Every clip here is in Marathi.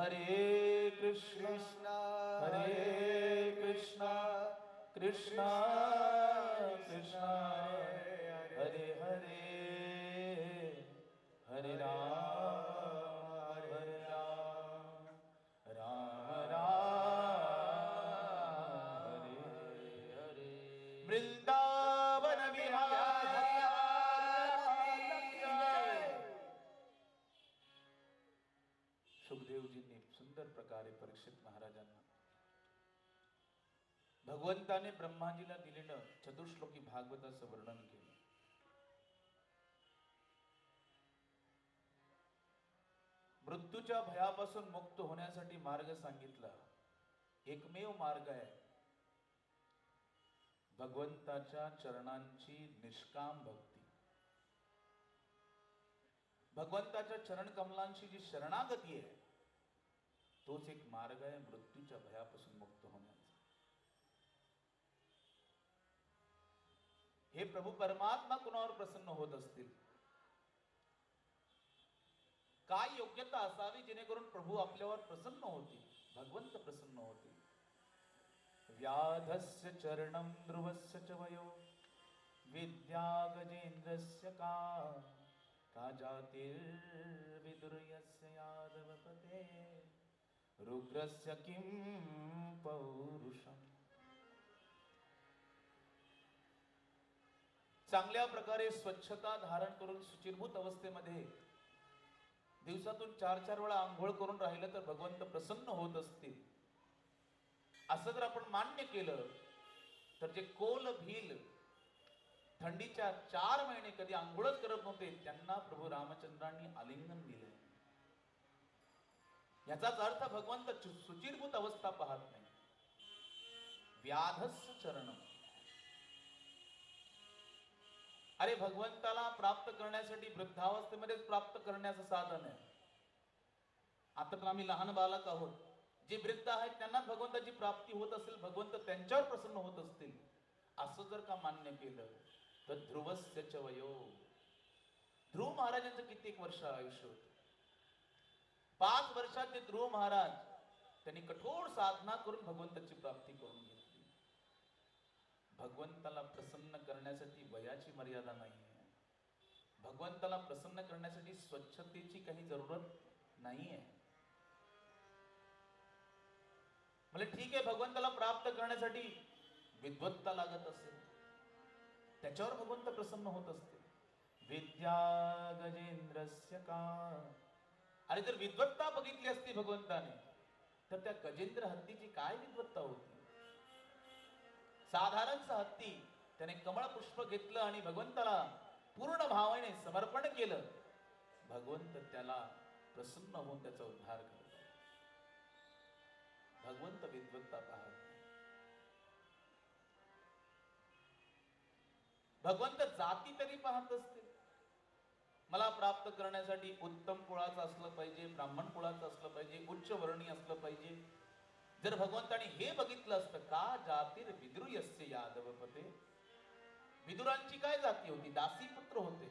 हरे कृष्ण कृष्ण हरे कृष्ण कृष्ण कृष्ण हरे हरे हरे राम हरे राम राम राम हरे हरे वृंदावन विहारी सुखदेवजींनी सुंदर प्रकारे परीक्षित महाराजांना भगवंताने ब्रह्माजीला दिलेलं चतुश्लोकी भागवताचं वर्णन केलं. मृत्यूच्या भयापासून मुक्त होण्यासाठी मार्ग सांगितला. एकमेव मार्ग आहे भगवंताच्या चरणांची निष्काम भक्ती. भगवंताच्या चरण कमलांची जी शरणागती आहे तोच एक मार्ग आहे मृत्यूच्या भयापासून मुक्त होण्याचा. हे प्रभू परमात्मा कुणावर प्रसन्न होत असतील, काय योग्यता असावी जेणेकरून प्रभू आपल्यावर प्रसन्न होतील, भगवंत प्रसन्न होतील. व्याधस्य चरणं ध्रुवस्य च वयो विद्या गजेन्द्रस्य का जातिर्विदुर्यस्य यादवपते रुग्रस्य किं पौरुषम्. चांगल्या प्रकारे स्वच्छता धारण करून शुचिर्भूत अवस्थेमध्ये दिवसातून 4-4 वेळा आंघोळ करून राहिलं तर भगवंत प्रसन्न होत असतील असं जर आपण मान्य केलं तर जे कोल भील थंडीच्या 4 महिने कधी आंघोळच करत नव्हते त्यांना प्रभू रामचंद्रांनी आलिंगन दिले. याचाच अर्थ भगवंत शुचिर्भूत अवस्था पाहत नाही. व्याधस्य चरणम. अरे भगवंताला प्राप्त करण्यासाठी वृद्धावस्थेमध्येच प्राप्त करण्याचं साधन आहे. आता तर आम्ही लहान बालक आहोत, जे वृद्ध आहेत त्यांना भगवंताची प्राप्ती होत असेल, भगवंत त्यांच्यावर प्रसन्न होत असतील असं जर का मान्य केलं तर ध्रुवस्य च वयो. ध्रुव महाराजांचं कित्येक वर्ष आयुष्य होतं. 5 वर्षात ते ध्रुव महाराज त्यांनी कठोर साधना करून भगवंताची प्राप्ती करून घेतली. भगवंताला प्रसन्न करण्यासाठी वयाची मर्यादा नाही आहे. भगवंताला प्रसन्न करण्यासाठी स्वच्छतेची काही जरूरत नाही आहे. म्हणजे ठीक आहे भगवंताला प्राप्त करण्यासाठी विद्वत्ता लागत असेल, त्याच्यावर भगवंत प्रसन्न होत असते. विद्या गजेंद्रस्य का. अरे जर विद्वत्ता बघितली असती भगवंताने तर त्या गजेंद्र हत्तीची काय विद्वत्ता होती. साधारणच हत्ती त्याने कमळ पुष्प घेतलं आणि भगवंताला पूर्ण भावाने समर्पण केलं. भगवंत त्याला प्रसन्न होऊन त्याचा उद्धार करतात. भगवंत विद्वत्ता पाहत नाही. भगवंत जाती तरी पाहत असते. मला प्राप्त करण्यासाठी उत्तम कुळाचं असलं पाहिजे, ब्राह्मण कुळाचं असलं पाहिजे, उच्च वर्णीय असलं पाहिजे. जर भगवंताने हे बघितलं असतं का जातीर विदुर्यस्य यादवपते. विदुरांची काय जाती होती, दासी पुत्र होते,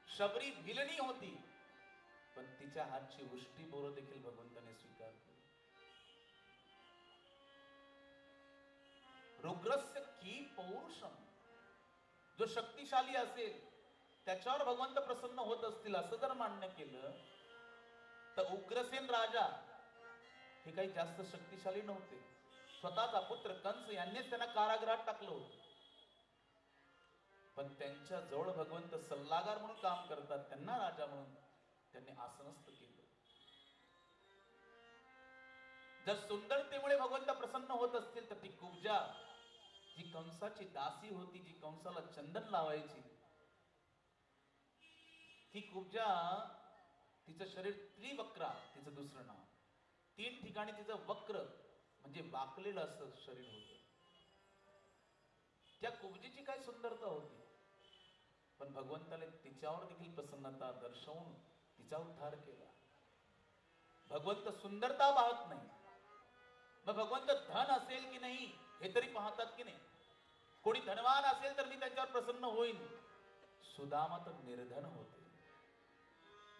शबरी भिलणी होती, पण तिच्या हातची उष्टी बोरं देखील भगवंताने स्वीकार केली. रुग्रस्य की पौरुषम. जो शक्तिशाली असेल त्याच्यावर भगवंत प्रसन्न होत असतील असं जर मान्य केलं तर उग्रसेन राजा हे काही जास्त शक्तिशाली नव्हते. स्वतःचा पुत्र कंस यांनीच त्यांना कारागृहात टाकलं होतं, पण त्यांच्या जवळ भगवंत सल्लागार म्हणून काम करतात, त्यांना राजा म्हणून त्यांनी आसनस्थ केलं. जर सुंदरतेमुळे भगवंत प्रसन्न होत असतील तर ती कुब्जा जी कंसाची दासी होती, जी कंसाला चंदन लावायची, ती कुब्जा, तिचं शरीर त्रिवक्रा, तिचं दुसरं नाव, 3 ठिकाणी तिचं वक्र म्हणजे वाकलेलं असं शरीर होतं. त्या कुब्जेची काय सुंदरता होती, पण भगवंताने तिच्यावर देखील प्रसन्नता दर्शवून तिचा उद्धार केला. भगवंत सुंदरता पाहत नाही, मग भगवंत धन असेल की नाही हे तरी पाहतात की नाही. कोणी धनवान असेल तर मी त्यांच्यावर प्रसन्न होईन. सुदामा तर निर्धन होते,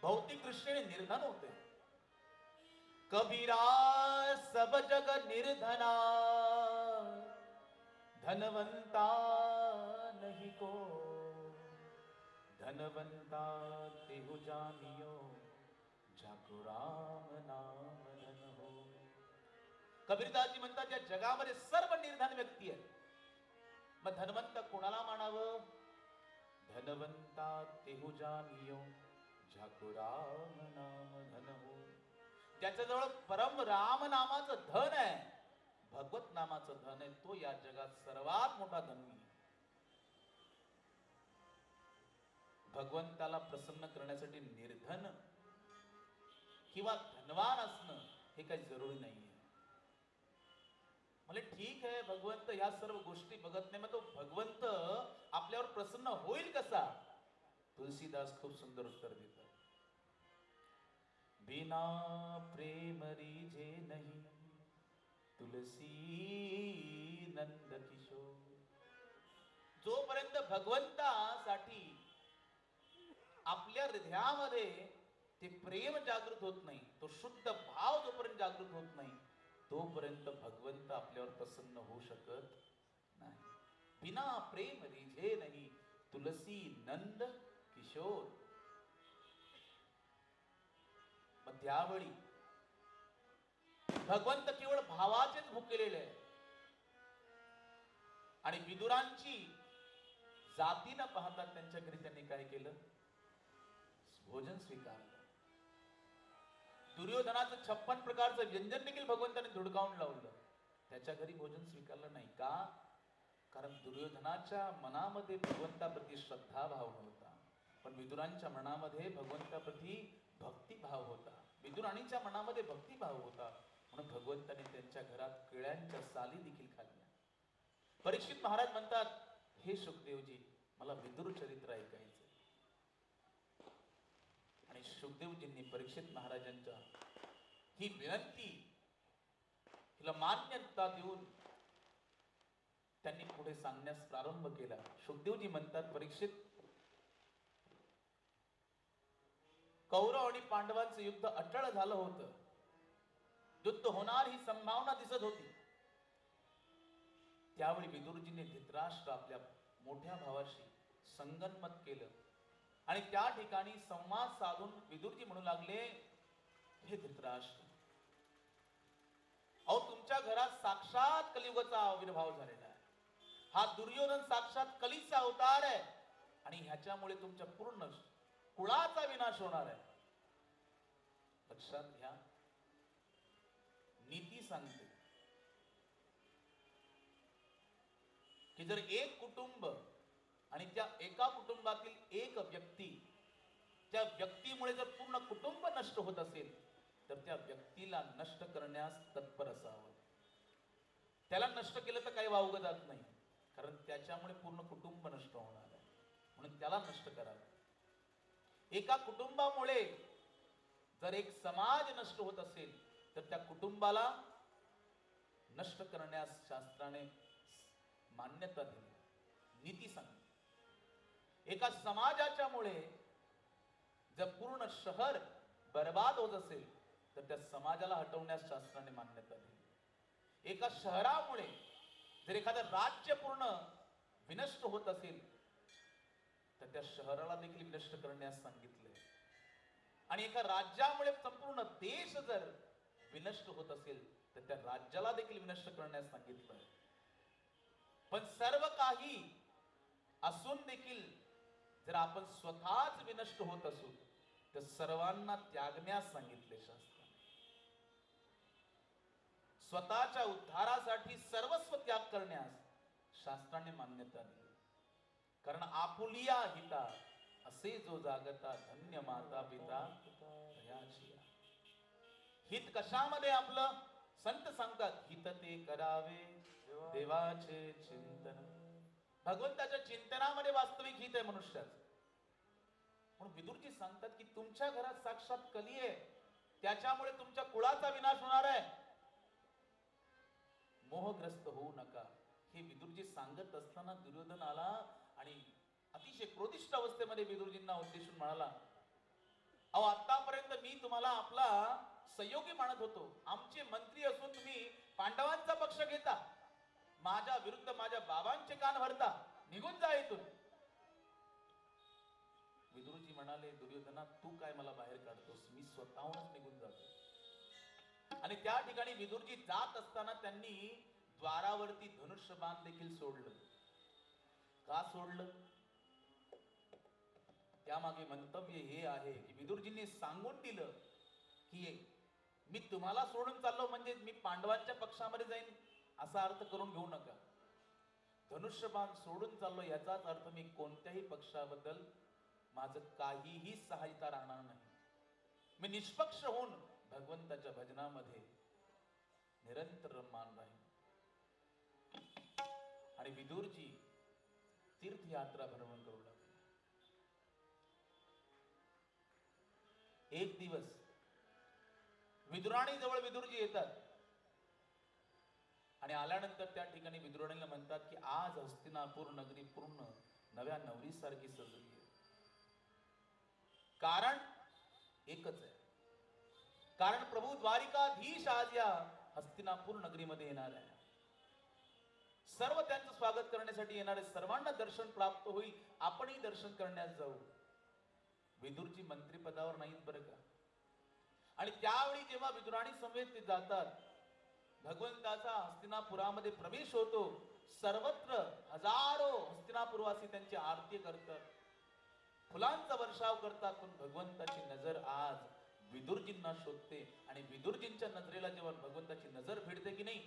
भौतिक दृष्टीने निर्धन होते, कबीरा सब जग निर्धना, धनवंता नहीं को, धनवंता तेहु जानियो, जाको राम नाम धन हो. कबीरदासजी म्हणतात या जगामध्ये सर्व निर्धन व्यक्ती आहेत. मग धनवंत कोणाला मानावं? धनवंता तेहु जानियो, जाको राम नाम धन हो. ज्याच्याजवळ परम राम नामाचं धन आहे, भगवत नामाचं धन आहे, तो या जगात सर्वात मोठा धनी. भगवंताला प्रसन्न करण्यासाठी निर्धन किंवा धनवान असणं हे काही जरुरी नाहीये. म्हणजे ठीक आहे, भगवंत ह्या सर्व गोष्टी बघत नाही, मग तो भगवंत आपल्यावर प्रसन्न होईल कसा? तुलसीदास खूप सुंदर उत्तर देतात. बिना प्रेम रीझे नहीं, तुलसी नंद किशोर. जोपर्यंत भगवंतासाठी आपल्या हृदयामध्ये ते प्रेम जागृत होत नाही, तो शुद्ध भाव जोपर्यंत जागृत होत नाही, तोपर्यंत भगवंत आपल्यावर प्रसन्न होऊ शकत नाही. बिना प्रेम रिझे नाही, तुलसी नंद किशोर. मग त्यावेळी भगवंत केवळ भावाचेच भुकेलेले आहे. आणि विदुरांची जाती न पाहता त्यांच्या घरी त्यांनी काय केलं? भोजन स्वीकारलं. दुर्योधनाचं 56 प्रकारचं व्यंजन देखील भगवंताने धुडकावून लावलं. त्याच्या घरी भोजन स्वीकारलं नाही का? कारण दुर्योधनाच्या मनामध्ये भगवंताप्रती श्रद्धाभाव नव्हता, पण विदुरांच्या मनामध्ये भगवंताप्रती भक्तिभाव होता. विदुराणीच्या मनामध्ये भक्तिभाव होता, म्हणून भगवंताने त्यांच्या घरात केळ्यांच्या साली देखील खाल्ल्या. परीक्षित महाराज म्हणतात, हे शुकदेवजी, मला विदुर चरित्र ऐकायचं. आणि शुकदेवजींनी परीक्षित महाराजांच्या ही विनंती हिला मान्यता देऊन त्यांनी पुढे सांगण्यास प्रारंभ केला. शुकदेवजी म्हणतात, परीक्षित, कौरव आणि पांडवांचं युद्ध अटळ झालं होतं. युद्ध होणार ही संभावना दिसत होती. त्यावेळी विदुरजींनी धृतराष्ट्र आपल्या मोठ्या भावाशी संगनमत केलं आणि त्या ठिकाणी संवाद साधून विदुरजी म्हणू लागले, हे धृतराष्ट्र, अहो तुमच्या घरात साक्षात कलियुगाचा आविर्भाव झालेला आहे. हा दुर्योधन साक्षात कलीचा अवतार आहे आणि ह्याच्यामुळे तुमच्या पूर्ण कुळाचा विनाश होणार आहे. लक्षात घ्या, नीती सांगते की जर एक कुटुंब आणि त्या एका कुटुंबातील एक व्यक्ती, त्या व्यक्तीमुळे जर पूर्ण कुटुंब नष्ट होत असेल, तर त्या व्यक्तीला नष्ट करण्यास तत्पर असावं. त्याला नष्ट केलं तर काही वावगं जात नाही, कारण त्याच्यामुळे पूर्ण कुटुंब नष्ट होणार आहे, म्हणून त्याला नष्ट करावं. एका कुटुंबामुळे जर एक समाज नष्ट होत असेल, तर त्या कुटुंबाला नष्ट करण्यास शास्त्राने मान्यता दिली, नीती सांगितली. एका समाजाच्या मुळे जर पूर्ण शहर बर्बाद होत असेल, तर त्या समाजाला हटवण्यास शास्त्राने मान्यता दिली. एका शहरामुळे जर एखादं राज्य पूर्ण विनष्ट होत असेल, तर त्या शहराला देखील विनष्ट करण्यास सांगितले. आणि एका राज्यामुळे संपूर्ण देश जर विनष्ट होत असेल, तर त्या राज्याला देखील विनष्ट करण्यास सांगितलं. पण सर्व काही असून देखील जर आपण स्वतःच विनष्ट होत असू, तर सर्वांना त्यागण्यास सांगितले शास्त्राने. स्वतःच्या उद्धारासाठी सर्वस्व त्याग करण्यास शास्त्राने मान्यता दिली. कारण आपुलिया हिता असे जो जागता, धन्य माता पिता भयाचिया. हित कशामध्ये आपलं? संत सांगतात, हित ते करावे देवाचे चिंतन. भगवंताच्या चिंतनामध्ये वास्तविक हित आहे मनुष्याचं. म्हणून विदुरजी सांगतात की तुमच्या घरात साक्षात कली आहे, त्याच्यामुळे तुमच्या कुळाचा विनाश होणार आहे, मोहग्रस्त होऊ नका. हे विदुरजी सांगत असताना दुर्योधन आला आणि अतिशय क्रोधिष्ठ अवस्थेमध्ये विदुरजींना उद्देशून म्हणाला, अहो आतापर्यंत मी तुम्हाला आपला संयोगी मानत होतो. आमचे मंत्री असून तुम्ही पांडवांचा पक्ष घेता, माझ्या विरुद्ध माझ्या बाबांचे कान भरता, निघून जा इथून. विदुरजी म्हणाले, दुर्योधना तू काय मला बाहेर काढतोस, मी स्वतःहूनच निघून जातो. आणि त्या ठिकाणी विदुरजी जात असताना त्यांनी द्वारावरती धनुष्यबाण देखील सोडलं. का सोडलं? त्यामागे मंतव्य हे आहे की विदुरजींनी सांगून दिलं की मी तुम्हाला सोडून चाललो म्हणजे मी पांडवांच्या पक्षामध्ये जाईन असा अर्थ करून घेऊ नका. धनुष्यबाण सोडून चाललो याचाच अर्थ मी कोणत्याही पक्षाबद्दल माझं काहीही सहायता राहणार नाही. मी निष्पक्ष होऊन भगवंताच्या भजनामध्ये निरंतर रममान राहीन. आणि विदुरजी तीर्थयात्रा भ्रमण करू लागले. एक दिवस विदुराणी जवळ विदुरजी येतात आणि आल्यानंतर त्या ठिकाणी विदुराणीला म्हणतात की आज हस्तिनापूर नगरी पूर्ण नव्या नवरीसारखी सजली आहे. कारण एकच आहे, कारण प्रभू द्वारिकाधीश आज या हस्तिनापूर नगरीमध्ये येणार आहे. सर्व त्यांचं स्वागत करण्यासाठी येणारे सर्वांना दर्शन प्राप्त होईल. आपणही दर्शन करण्यास जाऊ. विदुरजी मंत्रिपदावर नाहीत बरं का. आणि त्यावेळी जेव्हा विदुराणी समेत ते जातात, भगवंताचा हस्तिनापुरामध्ये प्रवेश होतो. सर्वत्र हजारो हस्तिनापुरवासी त्यांची आरती करतात, फुलांचा वर्षाव करतात. पण भगवंताची नजर आज विदुरजींना शोधते आणि विदुरजींच्या नजरेला जेव्हा भगवंताची नजर भिडते की नाही,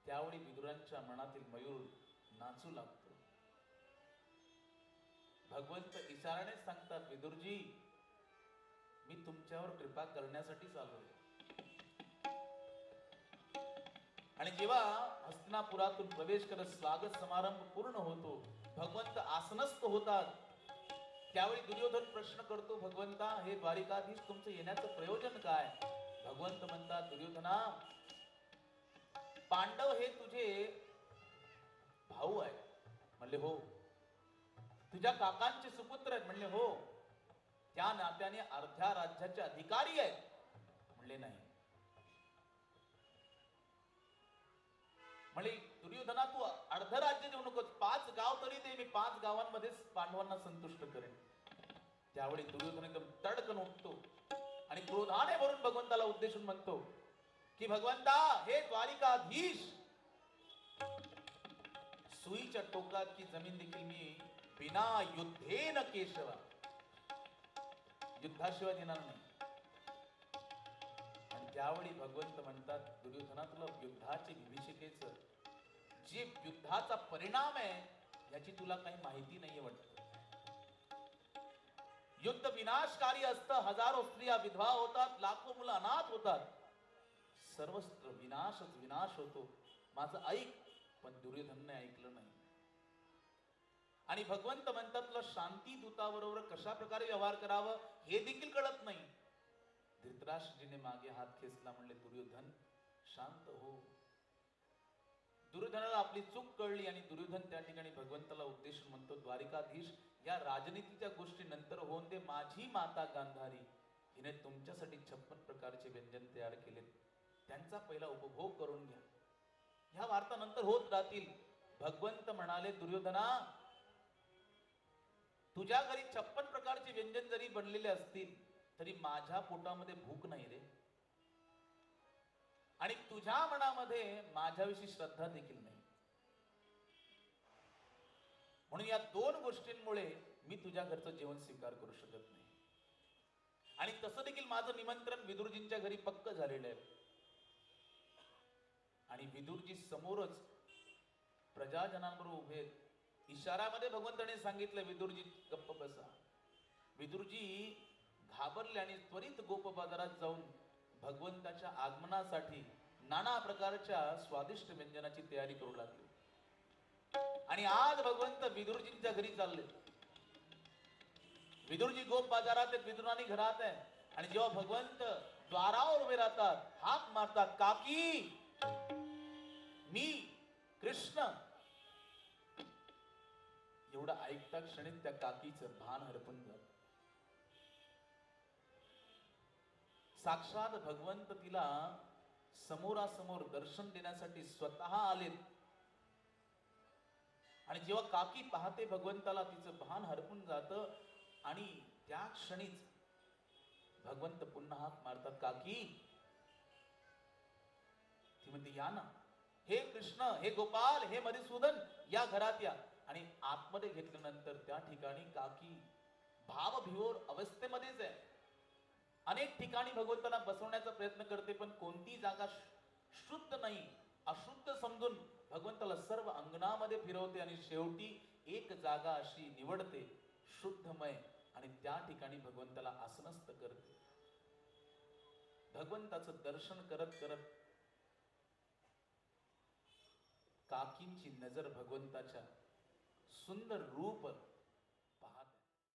त्यावेळी विदुरांच्या मनातील मयूर नाचू लागतो. भगवंत इशाराने सांगतात, विदुरजी मी तुमच्यावर कृपा करण्यासाठीच आलोय. आणि जेव्हा हस्तिनापुरातून प्रवेश करत स्वागत समारंभ पूर्ण होतो, भगवंत आसनस्थ होतात, त्यावेळी दुर्योधन प्रश्न करतो, भगवंता हे द्वारिकाधीश तुमचं येण्याचं प्रयोजन काय? भगवंत म्हणतात, दुर्योधना पांडव हे तुझे भाऊ आहे. म्हणले हो. तुझ्या काकांचे सुपुत्र आहेत. म्हणले हो. त्या नात्याने अर्ध्या राज्याचे अधिकारी आहेत. म्हणले नाही. म्हणले दुर्योधना तू अर्ध राज्य देऊ नकोस, 5 गाव तरी दे, मी 5 गावांमध्येच पांडवांना संतुष्ट करेन. त्यावेळी दुर्योधन एकदम तडकन उठतो आणि क्रोधाने भरून भगवंताला उद्देशून म्हणतो की भगवंता हे द्वारिकाधीश, सुईच्या टोकाची जमीन देखील मी बिना युद्धेन केशवा, युद्धाशिवाय देणार नाही. आणि त्यावेळी भगवंत म्हणतात, दुर्योधना तुला युद्धाचे विभीषिकेचं जे युद्धाचा परिणाम आहे याची तुला काही माहिती नाहीये वाटत. युद्ध विनाशकारी असतं. हजारो स्त्रिया विधवा होतात, लाखो मुलं अनाथ होतात, सर्वस्त्र विनाशच विनाश होतो. माझं ऐक. पण दुर्योधनने ऐकलं नाही. आणि भगवंत म्हणतात, तुला शांती दूताबरोबर कशा प्रकारे व्यवहार करावं हे देखील कळत नाही. धृतराष्ट्रजीने मागे हात खेचला. म्हणले दुर्योधन शांत हो. दुर्योधनाला आपली चूक कळली आणि दुर्योधन त्या ठिकाणी भगवंताला उद्देशून म्हणतो, द्वारिकाधीश या राजनीतीच्या गोष्टी नंतर होऊन दे. माझी माता गांधारी हिने तुमच्यासाठी 56 प्रकारचे व्यंजन तयार केले, त्यांचा पहिला उपभोग करून घ्या. ह्या वार्ता नंतर होत राहतील. भगवंत म्हणाले, दुर्योधना तुझ्या घरी 56 प्रकारचे व्यंजन जरी बनलेले असतील तरी माझ्या पोटामध्ये भूक नाही रे. आणि तुझ्या मनामध्ये माझ्याविषयी श्रद्धा देखील नाही. म्हणून या 2 गोष्टींमुळे मी तुझ्या घरचं जेवण स्वीकार करू शकत नाही. आणि तसं देखील माझं निमंत्रण विदुरजींच्या घरी पक्क झालेलं आहे. आणि विदुरजी समोरच प्रजाजनांबरोबर उभे. इशारामध्ये भगवंताने सांगितलं, विदुरजी गप्प बसा. विदुरजी घाबरले आणि त्वरित गोप बाजारात जाऊन भगवंताच्या आगमनासाठी नाना प्रकारच्या स्वादिष्ट व्यंजनाची तयारी करू लागले. आणि आज भगवंत विदुरजींच्या घरी चालले. विदुरजी गोप बाजारात आहेत, विदुराणी घरात आहे. आणि जेव्हा भगवंत द्वारावर उभे राहतात, हाक मारतात, काकी मी कृष्ण. एवढं ऐकता क्षणी त्या काकीचं भान हरपून जात. साक्षात भगवंत तिला समोरासमोर दर्शन देण्यासाठी स्वतः आलेत. आणि जेव्हा काकी पाहते भगवंताला, तिचं भान हरपून जातं आणि त्या क्षणीच भगवंत पुन्हा हाक मारतात, काकी. ती म्हणते, या ना. हे कृष्ण, हे गोपाल, हे मधुसूदन, या घरात या. आणि आतमध्ये घेतल्यानंतर त्या ठिकाणी काकी भावभिवोर अवस्थेमध्येच आहे. अनेक ठिकाणी भगवंताला बसवण्याचा प्रयत्न करते, पण कोणती जागा शुद्ध नाही, अशुद्ध समजून भगवंताला सर्व अंगणामध्ये फिरवते आणि शेवटी एक जागा अशी निवडते शुद्धमय आणि त्या ठिकाणी भगवंताला आसनस्थ करते. भगवंताचं दर्शन करत करत काकींची नजर भगवंताच्या सुंदर रूप